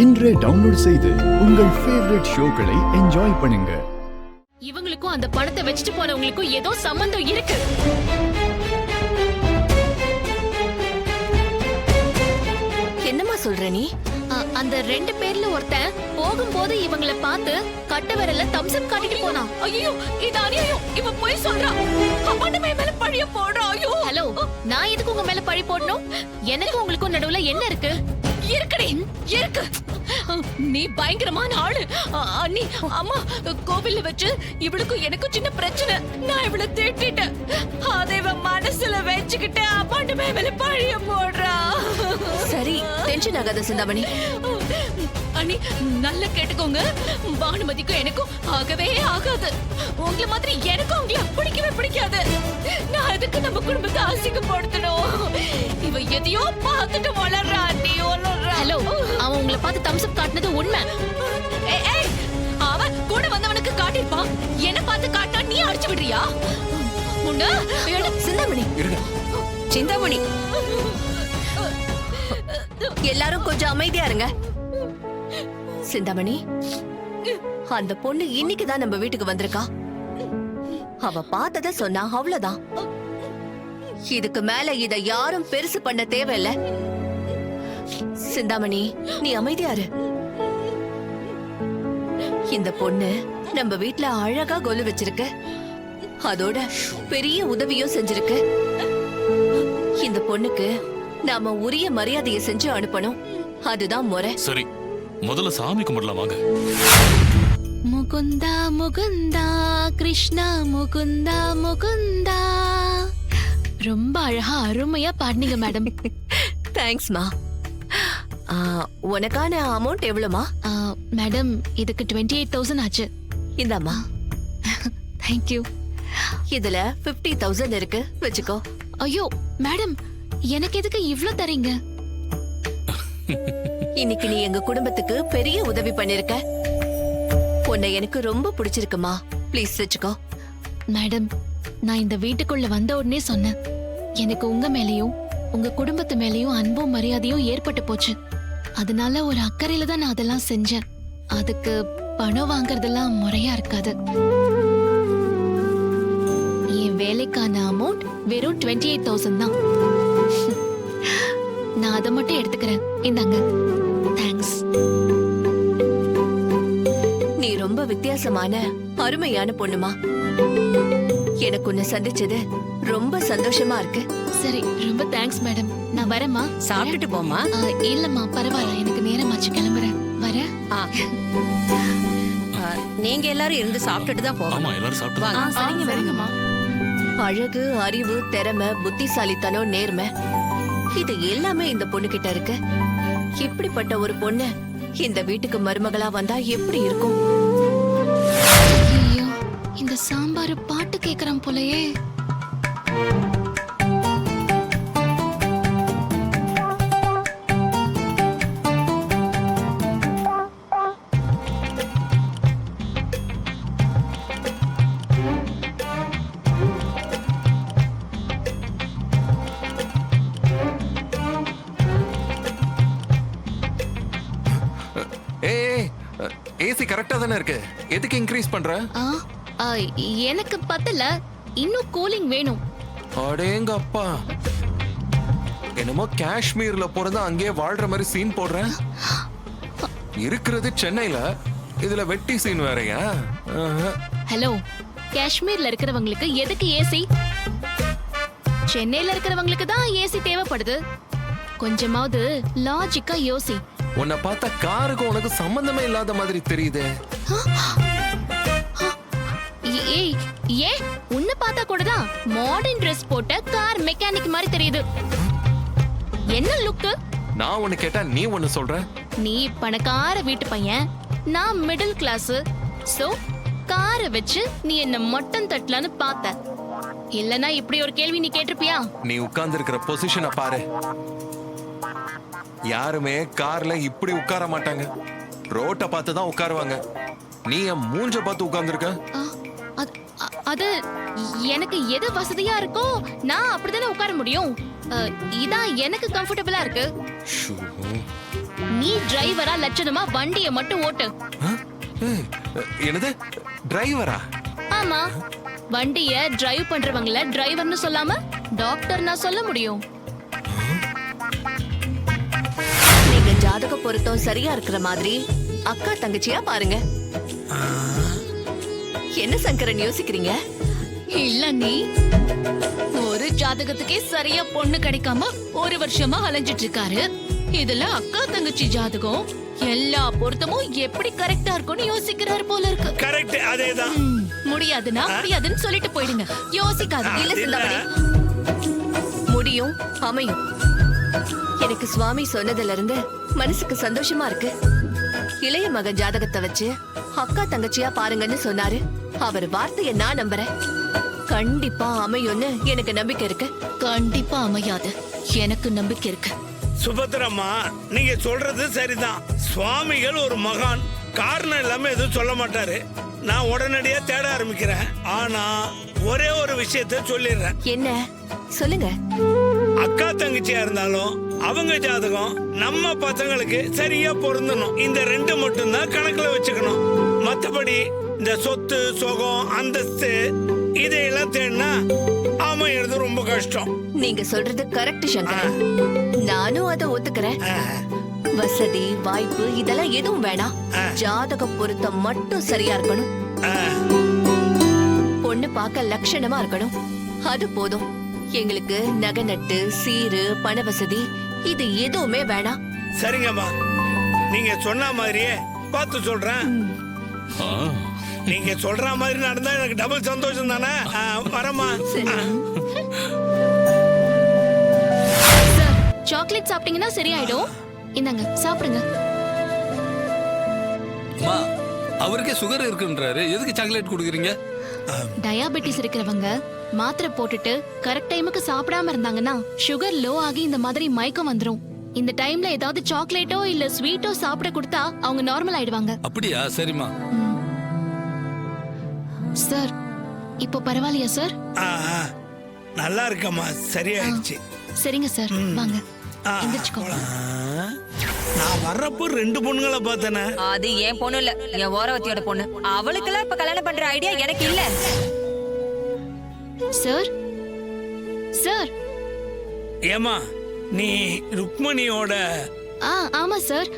இன்றே டவுன்லோட் செய்து உங்கள் ஃபேவரட் ஷோக்களை என்ஜாய் பண்ணுங்க. இவங்களுக்கும் அந்த பணத்தை வச்சுட்டு போனவங்களுக்கும் ஏதோ சம்பந்தம் இருக்கு. என்னம்மா சொல்ற நீ? அந்த 2 பேர்ல ஒருத்தன் போகும்போது இவங்களை பார்த்து கட்ட விரல்ல தம்சப் காட்டிட்டு போனான். ஐயோ இது அநியாயம். இவன் போய் சொல்றான். அவன் மேல பழிய போடுறான். ஐயோ ஹலோ, நான் எதுக்கு உங்க மேல பழி போடணும்? எனக்கு உங்களுக்கும் நடுவுல என்ன இருக்கு? இருக்குடி இருக்கு. நீ பயங்கரமான ஆளு. அண்ணி அம்மா கோவில்ல வச்சு இவளுக்கும் எனக்கும் சின்ன பிரச்சனை. நான் இவளை திட்டிட்டேன். அதை இவன் மனசுல வச்சுக்கிட்டு அப்பாண்டு மேல பழிய போடுறா. சரி டென்ஷன் ஆகாத சிந்தாமணி. அண்ணி நல்லா கேட்டுக்கோங்க. பானுமதிக்கும் எனக்கும் ஆகவே ஆகாது. உங்களை மாதிரி எனக்கும் உங்களை பிடிக்கவே பிடிக்காது. நான் அதுக்கு நம்ம குடும்பத்தை அசிங்கப்படுத்தணும். இவ எதையோ பார்த்துட்டு வளர்றா. நீ வளர்றா. ஹலோ, அவன் உங்களை பார்த்து தம்சப் காட்டினது உண்மை. அவன் கூட வந்தவனுக்கு காட்டிருப்பான். என்ன பார்த்து காட்டினா நீ அடிச்சு விடுறியா? சிந்தாமணி சிந்தாமணி எல்லாரும் கொஞ்சம் அமைதியா இருங்க. சிந்தாமணி, அந்த பொண்ணு இன்னைக்குதான் நம்ம வீட்டுக்கு வந்திருக்கா. அவ பார்த்தத சொன்னா அவ்வளவுதான். இதுக்கு மேல இத யாரும் பெருசு பண்ண தேவையில்ல. சிந்தாமணி நீ அமைதியாரு. இந்த பொண்ணு நம்ம வீட்ல அழகா கொலு வச்சிருக்கு. அதோட பெரிய உதவியும் செஞ்சிருக்கு. இந்த பொண்ணுக்கு நாம உரிய மரியாதையை செஞ்சு அனுப்பணும். அதுதான் முறை. சரி, முதல்ல சாமி கும்பிடலாம் வாங்க. முகுந்தா முகுந்தா கிருஷ்ணா முகுந்தா முகுந்தா. ரொம்ப அழகா அருமையா பாடினீங்க மேடம். தேங்க்ஸ்மா. உனக்கான அமௌண்ட் எவ்வளவுமா? மேடம் இதுக்கு 28,000 ஆச்சு. இந்தாம்மா. தேங்க்யூ. இதுல 50,000 இருக்கு, வச்சுக்கோ. ஐயோ மேடம், எனக்கு எதுக்கு இவ்ளோ தரீங்க? இன்னைக்கு நீ எங்க குடும்பத்துக்கு பெரிய உதவி பண்ணிருக்க. உன்னை எனக்கு ரொம்ப பிடிச்சிருக்குமா. ப்ளீஸ் வச்சுக்கோ. மேடம், நான் இந்த வீட்டுக்குள்ள வந்த உடனே சொன்னேன், எனக்கு உங்க மேலயும் உங்க குடும்பத்து மேலயும் அன்பும் மரியாதையும் ஏற்பட்டு போச்சு. அதனால ஒரு அக்கறையில தான் நான் அதெல்லாம் செஞ்சேன். அதுக்கு பணம் வாங்கறதெல்லாம் முறையா இருக்காது. என் வேலைக்கான அமௌண்ட் வெறும் 28,000 தான். நான் அதை மட்டும் எடுத்துக்கிறேன். இந்தாங்க. தேங்க்ஸ். நீ ரொம்ப வித்தியாசமான அருமையான பொண்ணுமா. எனக்கு உன்னை சந்திச்சது ரொம்ப சந்தோஷமா இருக்கு. சரி, ரொம்ப தேங்க்ஸ் மேடம். நான் வரேம்மா. சாப்பிட்டுட்டு போமா. இல்லம்மா பரவாயில்ல, எனக்கு நேரமாச்சு, கிளம்புறேன். வரேன். நீங்க எல்லாரும் இருந்து சாப்பிட்டுட்டு தான் போங்க. ஆமா, எல்லாரும் சாப்பிட்டு சரிங்க, வரேங்கம்மா. அழகு, அறிவு, திறமை, புத்திசாலித்தனம், நேர்மை, இது எல்லாமே இந்த பொண்ணு கிட்ட இருக்கு. இப்படிப்பட்ட ஒரு பொண்ணு இந்த வீட்டுக்கு மருமகளா வந்தா எப்படி இருக்கும்? ஐயோ, இந்த சாம்பார் பாட்டு கேக்குறான் போலயே. ஏசி கரெக்டா தானே இருக்கு. எதுக்கு இன்க்ரீஸ் பண்ற? எனக்கு பத்தல, இன்னும் கூலிங் வேணும். அடேங்க அப்பா, என்னமோ காஷ்மீர்ல போறதா அங்கேயே வாழ்ற மாதிரி சீன் போடுறேன். இருக்கிறது சென்னையில, இதுல வெட்டி சீன் வேறயா? ஹலோ, காஷ்மீர்ல இருக்கிறவங்களுக்கு எதுக்கு ஏசி? சென்னையில இருக்கிறவங்களுக்கு தான் ஏசி தேவைப்படுது. கொஞ்சமாவது லாஜிக்கா யோசி. உன்னை பார்த்தா காருக்கு உனக்கு சம்பந்தமே இல்லாத மாதிரி தெரியுது. ஏன் உன்னை பார்த்தா கூட தான் மாடர்ன் ட்ரெஸ் போட்ட கார் மெக்கானிக் மாதிரி தெரியுது. என்ன லுக்? நான் ஒன்னு கேட்டா நீ ஒன்னு சொல்ற. நீ பணக்கார வீட்டு பையன், நான் மிடில் கிளாஸ். சோ காரை வச்சு நீ என்ன மட்டன் தட்டலான்னு பார்த்த. இல்லனா இப்படி ஒரு கேள்வி நீ கேட்டிருப்பியா? நீ உட்கார்ந்து இருக்கிற பொசிஷனை பாரு. யாருமே கார்ல இப்படி உட்கார மாட்டாங்க. ரோட்டை பார்த்து தான் உட்காருவாங்க. நீ என் மூஞ்ச பார்த்து உட்கார்ந்துருக்க. அது எனக்கு எது வசதியா இருக்கோ நான் அப்படிதானே உட்கார முடியும். இதான் எனக்கு கம்ஃபர்டபுளா இருக்கு. நீ டிரைவரா லட்சணமா வண்டிய மட்டும் ஓட்டு. ஆ? ஏய், என்னது டிரைவரா? ஆமா, வண்டிய டிரைவ் பண்றவங்கள டிரைவர்னு சொல்லாம டாக்டர் நான் சொல்ல முடியும். நீங்க ஜாதக பொருத்தம் சரியா இருக்கிற மாதிரி அக்கா தங்கச்சியா பாருங்க. என்ன சங்கரன் யோசிக்கிறீங்க? இல்ல நீ ஒரு ஜாதகத்துக்கே சரியா பொண்ணு கிடைக்காம ஒரு வருஷமா அலைஞ்சிட்டு இருக்காரு. இதுல அக்கா தங்கச்சி ஜாதகம் எல்லா பொருத்தமும் எப்படி கரெக்டா இருக்கும்னு யோசிக்கிறாரு போல இருக்கு. கரெக்ட், அதேதான். முடியாதுன்னா முடியாதுன்னு சொல்லிட்டு போயிடுங்க, யோசிக்காது. இல்ல சிந்தாமணி, முடியும் அமையும். எனக்கு சுவாமி சொன்னதுல இருந்து மனசுக்கு சந்தோஷமா இருக்கு. இளைய மகன் ஜாதகத்தை வச்சு அக்கா தங்கச்சியா பாருங்கன்னு சொன்னாரு. அவர் வார்த்தைய நான் நம்புறேன். கண்டிப்பா அமையும்னு எனக்கு நம்பிக்கை இருக்கு. கண்டிப்பா அமையாது, எனக்கு நம்பிக்கை இருக்கு. சுபத்ரம்மா, நீங்க சொல்றது சரிதான். சுவாமிகள் ஒரு மகான், காரணம் இல்லாம எதுவும் சொல்ல மாட்டாரு. நான் உடனடியா தேட ஆரம்பிக்கிறேன். ஆனா ஒரே ஒரு விஷயத்த சொல்லிடுறேன். என்ன சொல்லுங்க. அக்கா தங்கச்சியா இருந்தாலும் அவங்க ஜாதகம் நம்ம பசங்களுக்கு சரியா பொருந்தணும். இந்த ரெண்டு மட்டும் தான் கணக்குல வச்சுக்கணும். மத்தபடி இந்த சொத்து சுகம் அந்தஸ்து இதையெல்லாம் தேடினா அமையிறது ரொம்ப கஷ்டம். நீங்க சொல்றது கரெக்ட் சங்கரன், நானும் அதை ஒத்துக்கிறேன். வசதி வாய்ப்பு இதெல்லாம் எதுவும் வேணாம், ஜாதக பொருத்தம் மட்டும் சரியா இருக்கணும். பொண்ணு பார்க்க லட்சணமா இருக்கணும், அது போதும். எங்களுக்கு நகை நட்டு சீரு பண வசதி இது எதுவுமே வேணாம். சரிங்கம்மா, நீங்க சொன்ன மாதிரியே பார்த்து சொல்றேன். ஆ, நீங்க சொல்ற மாதிரி நடந்தா எனக்கு டபுள் சந்தோஷம் தானே. வரமா. சார், சாக்லேட் சாப்பிட்டீங்கன்னா சரியாயிடும். இந்தாங்க சாப்பிடுங்க. அம்மா, அவருக்கே சுகர் இருக்குன்றாரு, எதுக்கு சாக்லேட் குடுக்குறீங்க? டயாபெட்டிஸ் இருக்கிறவங்க மாத்திரை போட்டுட்டு கரெக்ட் டைமுக்கு சாப்பிடாம இருந்தாங்கன்னா சுகர் லோ ஆகி இந்த மாதிரி மயக்கம் வந்துரும். இந்த டைம்ல ஏதாவது சாக்லேட்டோ இல்ல ஸ்வீட்டோ சாப்பிட கொடுத்தா அவங்க நார்மல் ஆயிடுவாங்க. அப்படியா? சரிம்மா. சார், இப்போ பரவாயில்லையா சார்? நல்லா இருக்கம்மா, சரியாயிடுச்சு. சரிங்க சார், வாங்க எந்திரிச்சுக்கோங்க. நான் வர்றப்போ ரெண்டு பொண்ணுங்களை பார்த்தேனே. அது என் பொண்ணு இல்ல, என் ஓரவத்தியோட பொண்ணு. அவளுக்கெல்லாம் இப்ப கல்யாணம் பண்ற ஐடியா எனக்கு இல்ல. Sir, sir. ஏமா, நீ ருக்மணியோட? ஆமா சார்,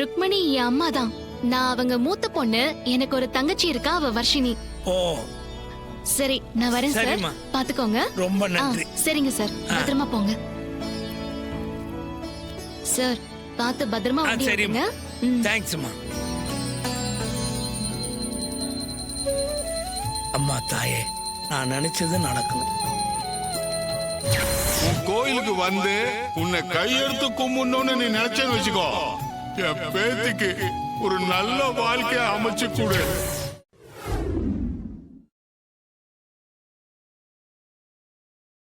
ருக்மணி என் அம்மா தான். நான் அவங்க மூத்த பொண்ணு. எனக்கு ஒரு தங்கச்சி இருக்கா, அவ வர்ஷினி. ஓ சரி, நான் வரேன் சார், சரிம்மா. பாத்துக்கோங்க. ரொம்ப நன்றி. சரிங்க சார், பத்திரமா போங்க சார். பார்த்து பத்திரமா வண்டி சரிம்மா, ஓட்டுங்க. தேங்க்ஸ்மா. அம்மா தாயே, நான் நினைச்சது நடக்கும். உன் கோயிலுக்கு வந்து உன்னை கையெடுத்து கும்பிடணும்னு நீ நினைச்சேன்னு வச்சுக்கோ, என் பேத்திக்கு ஒரு நல்ல வாழ்க்கைய அமைச்சு கொடு.